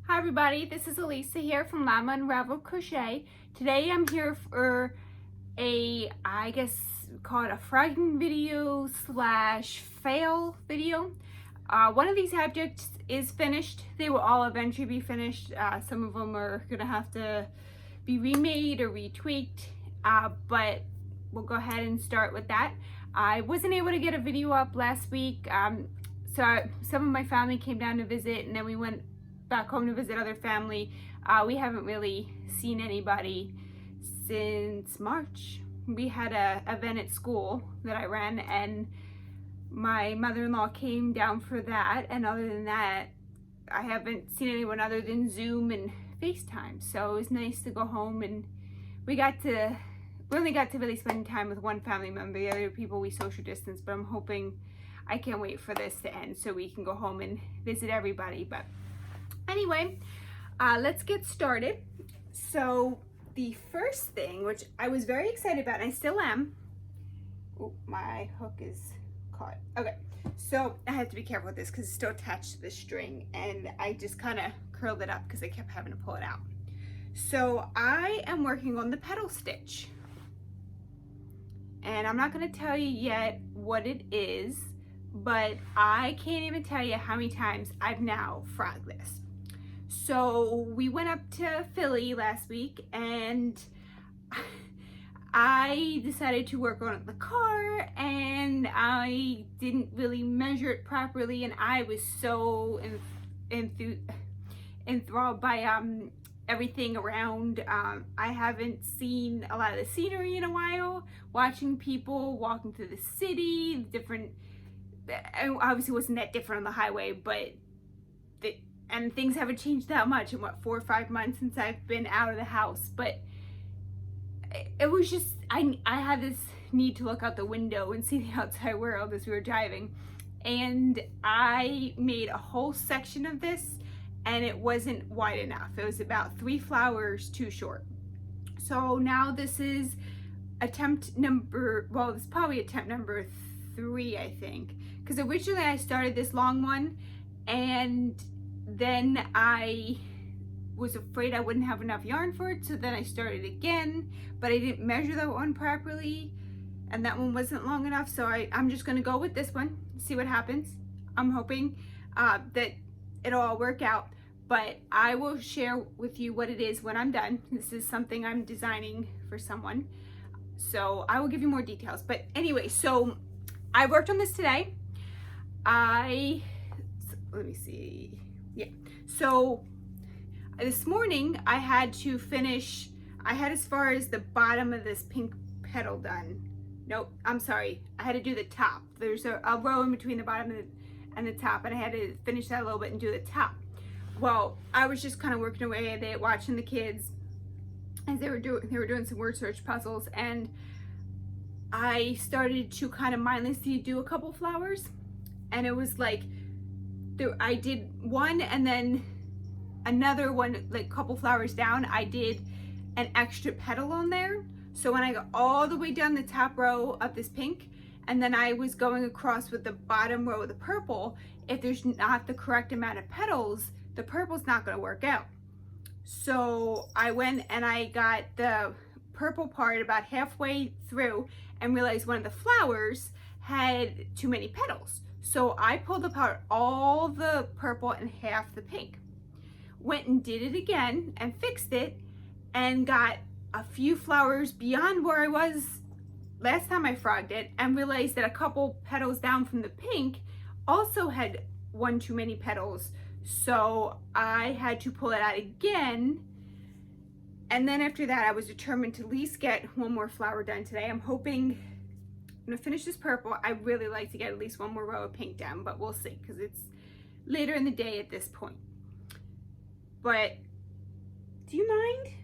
Hi everybody, this is Elisa here from Llama Unraveled Crochet. Today I'm here for I guess call it a frogging video slash fail video. One of these objects is finished. They will all eventually be finished. Some of them are gonna have to be remade or retweaked, but we'll go ahead and start with that. I wasn't able to get a video up last week, so some of my family came down to visit, and then we went back home to visit other family. We haven't really seen anybody since March. We had a event at school that I ran, and my mother-in-law came down for that, and other than that I haven't seen anyone other than Zoom and FaceTime. So it was nice to go home, and we only got to really spend time with one family member. The other people we social distance, but I'm hoping, I can't wait for this to end so we can go home and visit everybody. But anyway, let's get started. So the first thing, which I was very excited about, and I still am. Oh, my hook is caught. Okay, so I have to be careful with this because it's still attached to the string, and I just kind of curled it up because I kept having to pull it out. So I am working on the petal stitch, and I'm not going to tell you yet what it is, but I can't even tell you how many times I've now frogged this. So we went up to Philly last week, and I decided to work on it in the car, and I didn't really measure it properly, and I was so enthralled by everything around. I haven't seen a lot of the scenery in a while, watching people walking through the city, obviously it wasn't that different on the highway, but and things haven't changed that much in 4 or 5 months since I've been out of the house. But it was just, I had this need to look out the window and see the outside world as we were driving, and I made a whole section of this, and it wasn't wide enough. It was about 3 flowers too short. So now this is attempt number, well, it's probably attempt number 3, I think, because originally I started this long one, and then I was afraid I wouldn't have enough yarn for it, so then I started again, but I didn't measure that one properly, and that one wasn't long enough, so I'm just gonna go with this one, see what happens. I'm hoping that it'll all work out, but I will share with you what it is when I'm done. This is something I'm designing for someone, so I will give you more details. But anyway, so I worked on this today. Let me see. Yeah, so this morning I had to finish, I had as far as the bottom of this pink petal done. Nope, I'm sorry, I had to do the top. There's a row in between the bottom and the top, and I had to finish that a little bit and do the top. Well, I was just kind of working away at it, watching the kids as they were doing some word search puzzles, and I started to kind of mindlessly do a couple flowers, and it was like I did one, and then another one, like a couple flowers down, I did an extra petal on there. So when I got all the way down the top row of this pink, and then I was going across with the bottom row of the purple, if there's not the correct amount of petals, the purple's not going to work out. So I went and I got the purple part about halfway through and realized one of the flowers had too many petals. So I pulled apart all the purple and half the pink. Went and did it again and fixed it, and got a few flowers beyond where I was last time I frogged it, and realized that a couple petals down from the pink also had one too many petals. So I had to pull it out again. And then after that, I was determined to at least get one more flower done today. I'm hoping I'm gonna finish this purple. I really like to get at least one more row of pink down, but we'll see, because it's later in the day at this point. But do you mind?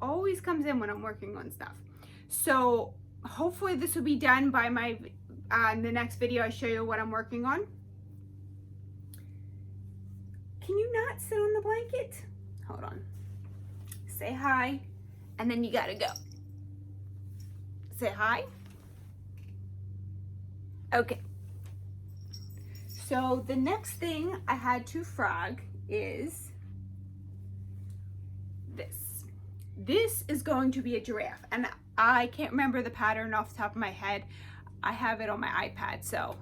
Always comes in when I'm working on stuff. So hopefully this will be done by my the next video. I show you what I'm working on. Can you not sit on the blanket? Hold on. Say hi, and then you gotta go. Say hi. Okay. So the next thing I had to frog is this is going to be a giraffe, and I can't remember the pattern off the top of my head. I have it on my iPad, so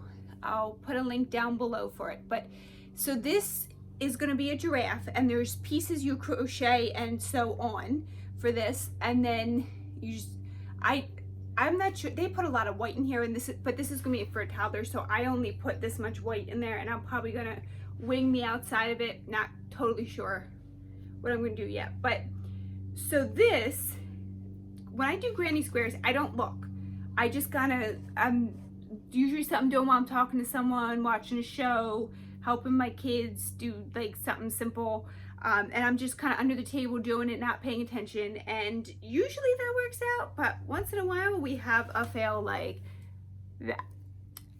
I'll put a link down below for it. But so this is going to be a giraffe, and there's pieces you crochet and sew on for this, and then you just, I'm not sure, they put a lot of white in here, and but this is going to be for a toddler, so I only put this much white in there, and I'm probably going to wing the outside of it. Not totally sure what I'm going to do yet. But so this, when I do granny squares, I don't look. I just usually something doing while I'm talking to someone, watching a show, helping my kids do like something simple, and I'm just kind of under the table doing it, not paying attention, and usually that works out. But once in a while we have a fail like that.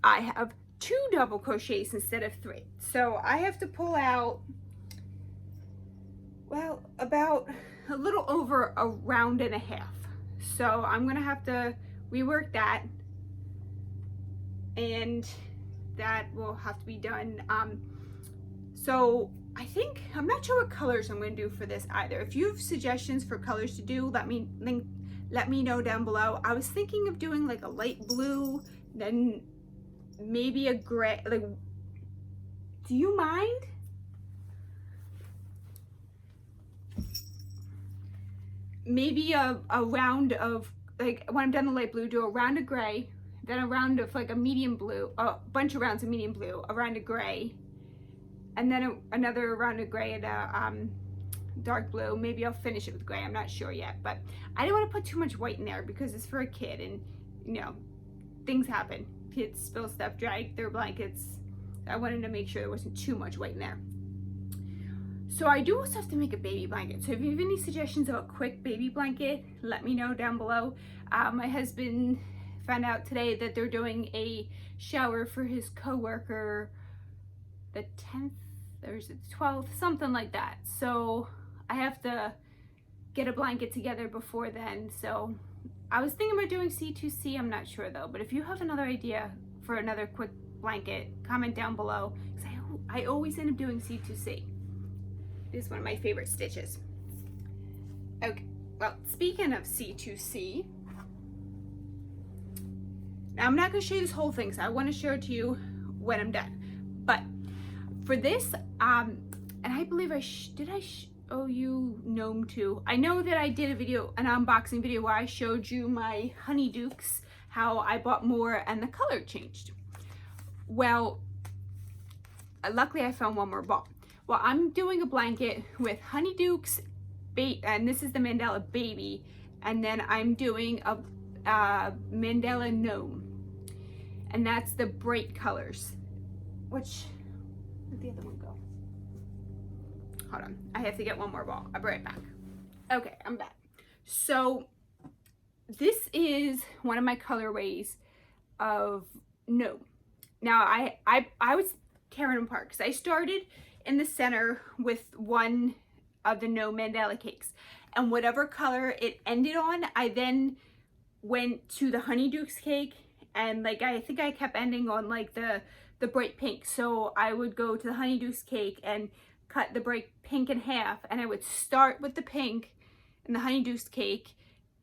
I have 2 double crochets instead of 3, so I have to pull out, well, about a little over a round and a half. So I'm gonna have to rework that, and that will have to be done. So I think, I'm not sure what colors I'm going to do for this either. If you have suggestions for colors to do, let me know down below. I was thinking of doing like a light blue, then maybe a gray. Like, do you mind? Maybe a round of, like, when I'm done the light blue, do a round of gray, then a round of like a medium blue, a bunch of rounds of medium blue, a round of gray, and then another round of gray and a dark blue. Maybe I'll finish it with gray, I'm not sure yet. But I didn't want to put too much white in there because it's for a kid, and you know, things happen. Kids spill stuff, drag their blankets. I wanted to make sure there wasn't too much white in there. So I do also have to make a baby blanket. So if you have any suggestions of a quick baby blanket, let me know down below. My husband found out today that they're doing a shower for his coworker the 10th, or is it the 12th, something like that. So I have to get a blanket together before then. So I was thinking about doing C2C, I'm not sure though. But if you have another idea for another quick blanket, comment down below, because I always end up doing C2C. It is one of my favorite stitches. Okay, well, speaking of C2C, now I'm not going to show you this whole thing, so I want to show it to you when I'm done. But for this, and I believe did I show you gnome too? I know that I did a video, an unboxing video, where I showed you my honeydukes, how I bought more and the color changed. Well, luckily I found one more ball. Well, I'm doing a blanket with honeydukes, and this is the Mandala Baby, and then I'm doing a Mandala Gnome, and that's the bright colors. Where'd the other one go? Hold on, I have to get one more ball. I'll be right back. Okay, I'm back. So this is one of my colorways of Gnome. Now I was tearing them apart because I started in the center with one of the Gnome Mandala cakes, and whatever color it ended on, I then went to the honeydukes cake, and like I think I kept ending on like the bright pink. So I would go to the honeydukes cake and cut the bright pink in half, and I would start with the pink in the honeydukes cake,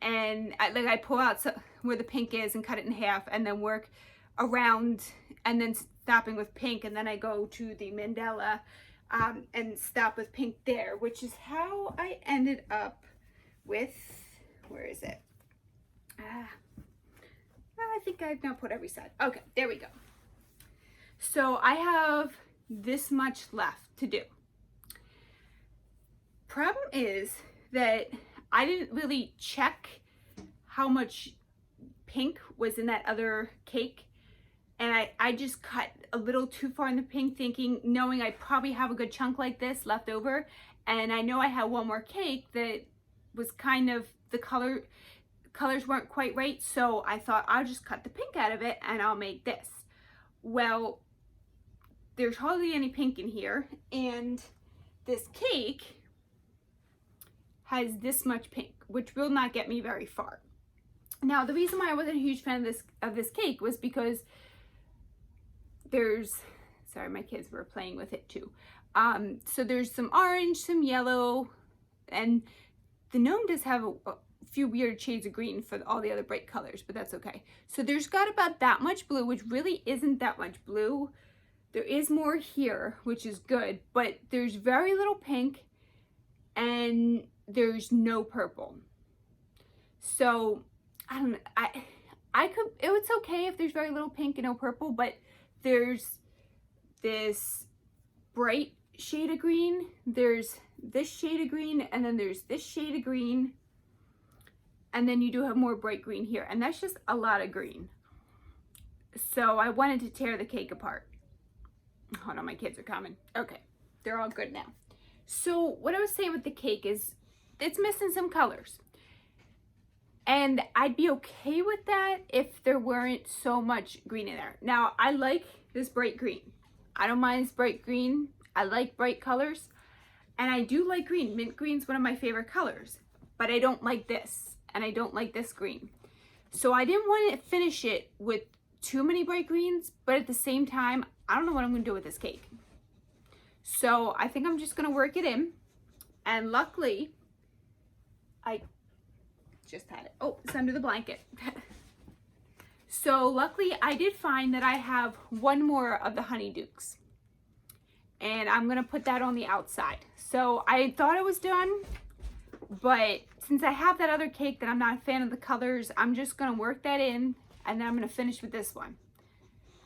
and I pull out where the pink is and cut it in half, and then work around, and then stopping with pink, and then I go to the Mandala and stop with pink there, which is how I ended up with, where is it? I think I've now put every side. Okay, there we go. So I have this much left to do. Problem is that I didn't really check how much pink was in that other cake, and I just cut a little too far in the pink, thinking, knowing I probably have a good chunk like this left over, and I know I had one more cake that was kind of, the colors weren't quite right, so I thought I'll just cut the pink out of it and I'll make this. Well, there's hardly any pink in here, and this cake has this much pink, which will not get me very far. Now, the reason why I wasn't a huge fan of this cake was because there's, sorry, my kids were playing with it too. So there's some orange, some yellow, and the gnome does have a few weird shades of green for all the other bright colors, but that's okay. So there's got about that much blue, which really isn't that much blue. There is more here, which is good, but there's very little pink and there's no purple. So I don't know, I could, it's okay if there's very little pink and no purple, but there's this bright shade of green, there's this shade of green, and then there's this shade of green, and then you do have more bright green here, and that's just a lot of green. So I wanted to tear the cake apart. Hold on, my kids are coming. Okay, they're all good now. So what I was saying with the cake is it's missing some colors. And I'd be okay with that if there weren't so much green in there. Now, I like this bright green. I don't mind this bright green. I like bright colors. And I do like green. Mint green's one of my favorite colors. But I don't like this. And I don't like this green. So I didn't want to finish it with too many bright greens. But at the same time, I don't know what I'm going to do with this cake. So I think I'm just going to work it in. And luckily, I just had it. Oh, it's under the blanket. So luckily I did find that I have one more of the honeydukes. And I'm going to put that on the outside. So I thought I was done. But since I have that other cake that I'm not a fan of the colors, I'm just going to work that in. And then I'm going to finish with this one.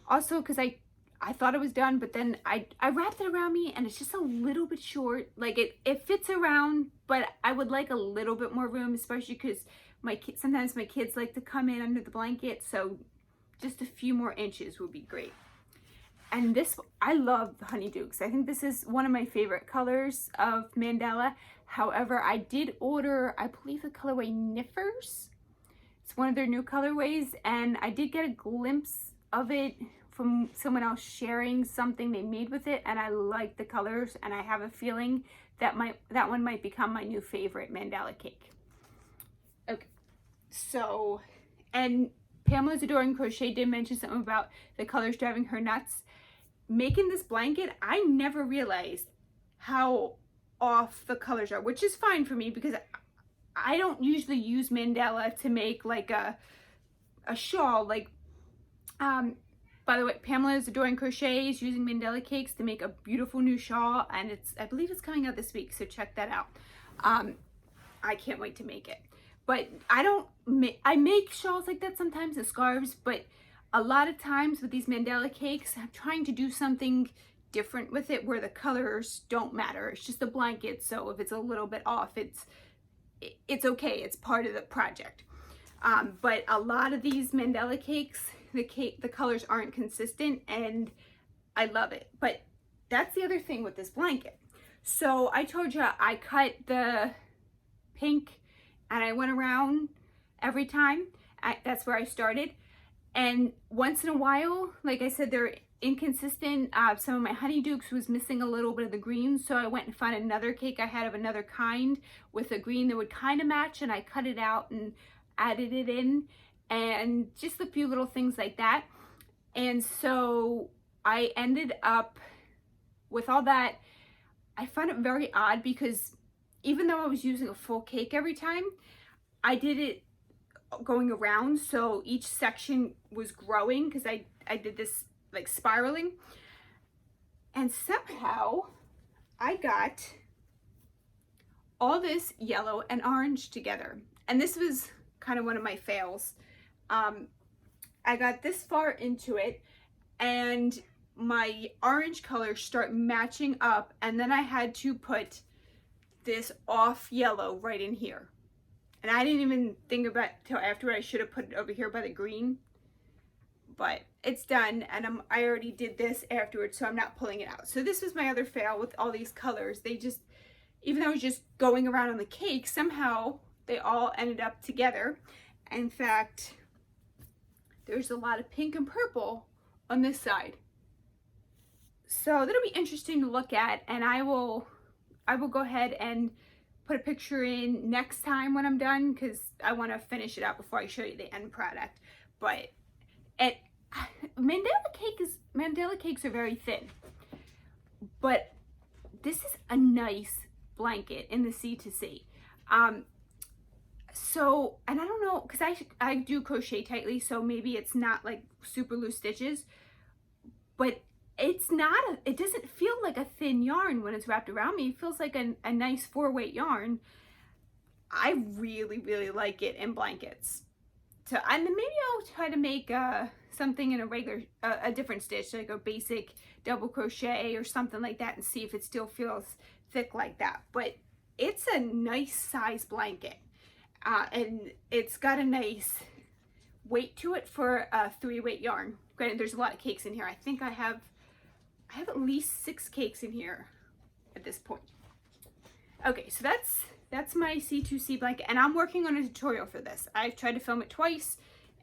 Also, because I thought it was done, but then I wrapped it around me and it's just a little bit short. Like it fits around, but I would like a little bit more room, especially because sometimes my kids like to come in under the blanket. So just a few more inches would be great. And this, I love the honeydukes. I think this is one of my favorite colors of mandala. However, I did order, I believe the colorway Niffers. It's one of their new colorways, and I did get a glimpse of it from someone else sharing something they made with it, and I like the colors, and I have a feeling that that one might become my new favorite mandala cake. Okay, so, and Pamela's Adoring Crochet did mention something about the colors driving her nuts. Making this blanket, I never realized how off the colors are, which is fine for me because I don't usually use mandala to make like a shawl. Like, by the way, Pamela's Adoring Crochet is using mandala cakes to make a beautiful new shawl, and I believe it's coming out this week, so check that out. I can't wait to make it. But I make shawls like that sometimes, and scarves, but a lot of times with these mandala cakes, I'm trying to do something different with it where the colors don't matter. It's just a blanket, so if it's a little bit off, it's okay. It's part of the project. But a lot of these mandala cakes, the colors aren't consistent, and I love it. But that's the other thing with this blanket. So I told you I cut the pink and I went around every time. That's where I started. And once in a while, like I said, they're inconsistent. Some of my honeydukes was missing a little bit of the green, so I went and found another cake I had of another kind with a green that would kind of match, and I cut it out and added it in, and just a few little things like that. And so I ended up with all that. I found it very odd because even though I was using a full cake every time, I did it going around, so each section was growing because I did this like spiraling, and somehow I got all this yellow and orange together. And this was kind of one of my fails. I got this far into it and my orange colors start matching up, and then I had to put this off yellow right in here. And I didn't even think about it till afterward. I should have put it over here by the green. But it's done, and I already did this afterwards, so I'm not pulling it out. So this was my other fail with all these colors. They just, even though I was just going around on the cake, somehow they all ended up together. In fact, there's a lot of pink and purple on this side. So that'll be interesting to look at, and I will go ahead and put a picture in next time when I'm done, because I want to finish it out before I show you the end product. But mandala cakes are very thin, but this is a nice blanket in the C to C. So, and I don't know, because I do crochet tightly, so maybe it's not like super loose stitches, but it's not, it doesn't feel like a thin yarn when it's wrapped around me. It feels like a nice 4-weight yarn. I really, really like it in blankets. So, and then maybe I'll try to make something in a regular, a different stitch, like a basic double crochet or something like that, and see if it still feels thick like that. But it's a nice size blanket. And it's got a nice weight to it for a 3-weight yarn. Granted, there's a lot of cakes in here. I think I have at least 6 cakes in here at this point. Okay, so that's my C2C blanket, and I'm working on a tutorial for this. I've tried to film it twice,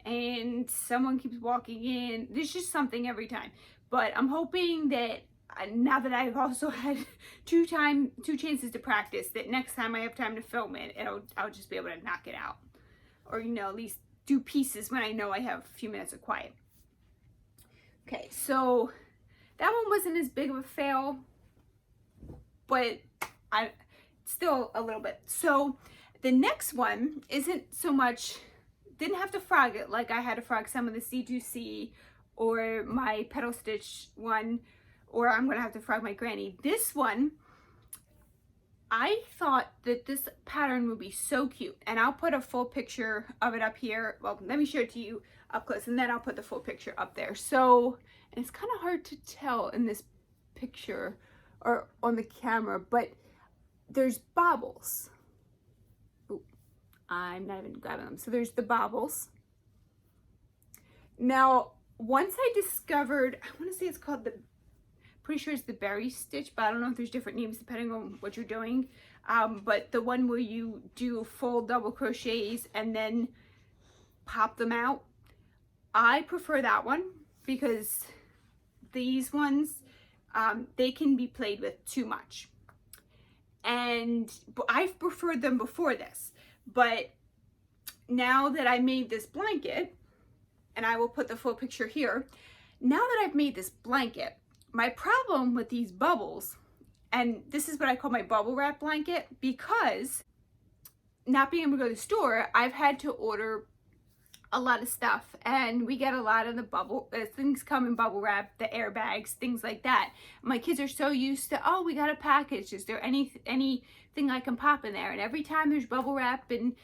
and someone keeps walking in. There's just something every time. But I'm hoping that now that I've also had two chances to practice, that next time I have time to film it, I'll just be able to knock it out, or at least do pieces when I know I have a few minutes of quiet. Okay, so that one wasn't as big of a fail, but still a little bit. So the next one isn't so much, didn't have to frog it like I had to frog some of the C2C or my pedal stitch one, or I'm gonna have to frog my granny. This one, I thought that this pattern would be so cute, and I'll put a full picture of it up here. Well, let me show it to you up close, and then I'll put the full picture up there. So, and it's kind of hard to tell in this picture or on the camera, but there's bobbles. Ooh, I'm not even grabbing them. So there's the bobbles. Now, once I discovered, I want to say it's called pretty sure it's the berry stitch, but I don't know if there's different names depending on what you're doing. But the one where you do full double crochets and then pop them out, I prefer that one, because these ones, they can be played with too much. And I've preferred them before this, but now that I made this blanket, and I will put the full picture here, now that I've made this blanket, my problem with these bubbles, and this is what I call my bubble wrap blanket, because not being able to go to the store, I've had to order a lot of stuff, and we get a lot of the bubble things come in bubble wrap, the airbags, things like that. My kids are so used to, oh, we got a package, is there anything I can pop in there? And every time there's bubble wrap and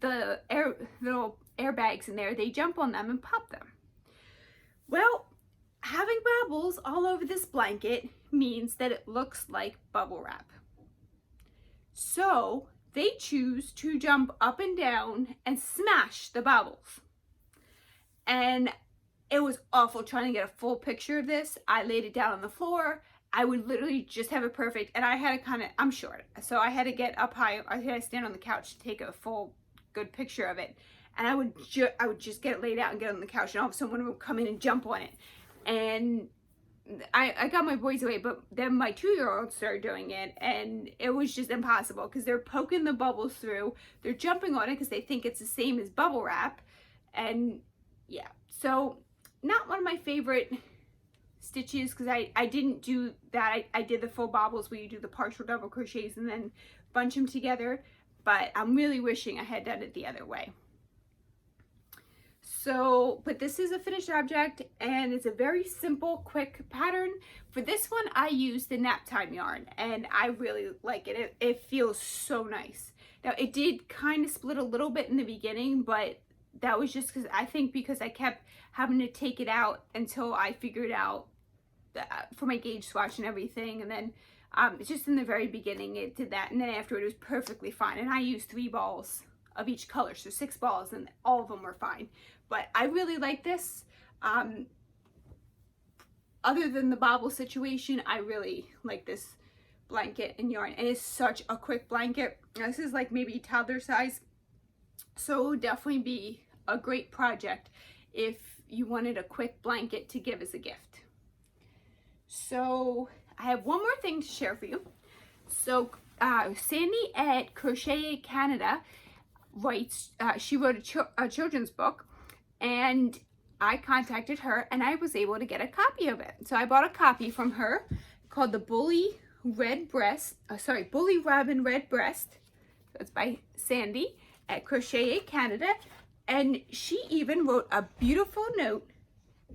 the little airbags in there, they jump on them and pop them. Well, having bubbles all over this blanket means that it looks like bubble wrap. So they choose to jump up and down and smash the bubbles. And it was awful trying to get a full picture of this. I laid it down on the floor. I would literally just have it perfect. And I had to I'm short, so I had to get up high. I had to stand on the couch to take a full good picture of it. And I would just get it laid out and get on the couch, and all of a sudden one would come in and jump on it. And I got my boys away, but then my 2-year-old started doing it, and it was just impossible, because they're poking the bubbles through, they're jumping on it because they think it's the same as bubble wrap, and yeah, so not one of my favorite stitches, because I didn't do that. I did the full bobbles where you do the partial double crochets and then bunch them together, but I'm really wishing I had done it the other way. So, but this is a finished object, and it's a very simple, quick pattern. For this one, I used the nap time yarn, and I really like it. It feels so nice. Now, it did kind of split a little bit in the beginning, but that was just because I kept having to take it out until I figured out for my gauge swatch and everything. And then just in the very beginning, it did that. And then after it was perfectly fine. And I used 3 balls of each color, so 6 balls, and all of them were fine. But I really like this. Other than the bobble situation, I really like this blanket and yarn, and it's such a quick blanket. This is like maybe toddler size, so it would definitely be a great project if you wanted a quick blanket to give as a gift. So I have one more thing to share for you. So Sandy at Crochet Canada writes, she wrote a children's book, and I contacted her and I was able to get a copy of it. So I bought a copy from her called the Bully Robin Red Breast. That's by Sandy, at Crochet Canada, and she even wrote a beautiful note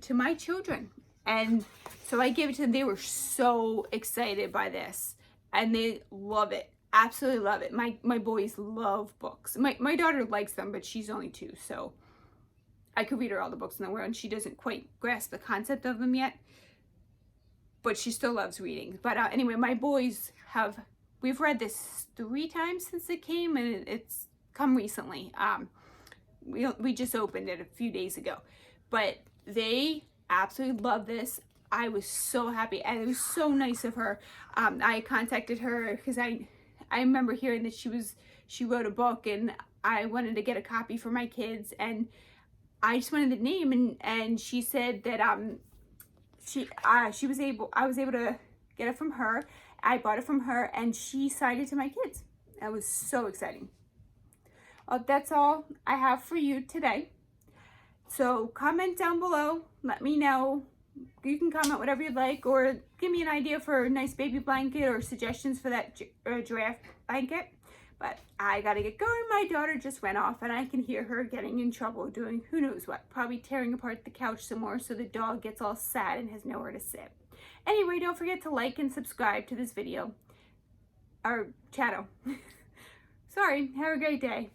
to my children. And so I gave it to them. They were so excited by this, and they love it. Absolutely love it. My boys love books. My daughter likes them, but she's only 2, so I could read her all the books in the world, and she doesn't quite grasp the concept of them yet, but she still loves reading. But anyway, my boys we've read this 3 times since it came, and it's come recently. We just opened it a few days ago, but they absolutely love this. I was so happy, and it was so nice of her. I contacted her because I remember hearing that she wrote a book, and I wanted to get a copy for my kids, and I just wanted the name, and she said that I was able to get it from her. I bought it from her, and she signed it to my kids. That was so exciting. Well, that's all I have for you today. So comment down below. Let me know. You can comment whatever you'd like, or give me an idea for a nice baby blanket, or suggestions for that giraffe blanket. But I gotta get going. My daughter just went off, and I can hear her getting in trouble doing who knows what. Probably tearing apart the couch some more so the dog gets all sad and has nowhere to sit. Anyway, don't forget to like and subscribe to this video, or channel. Sorry, have a great day.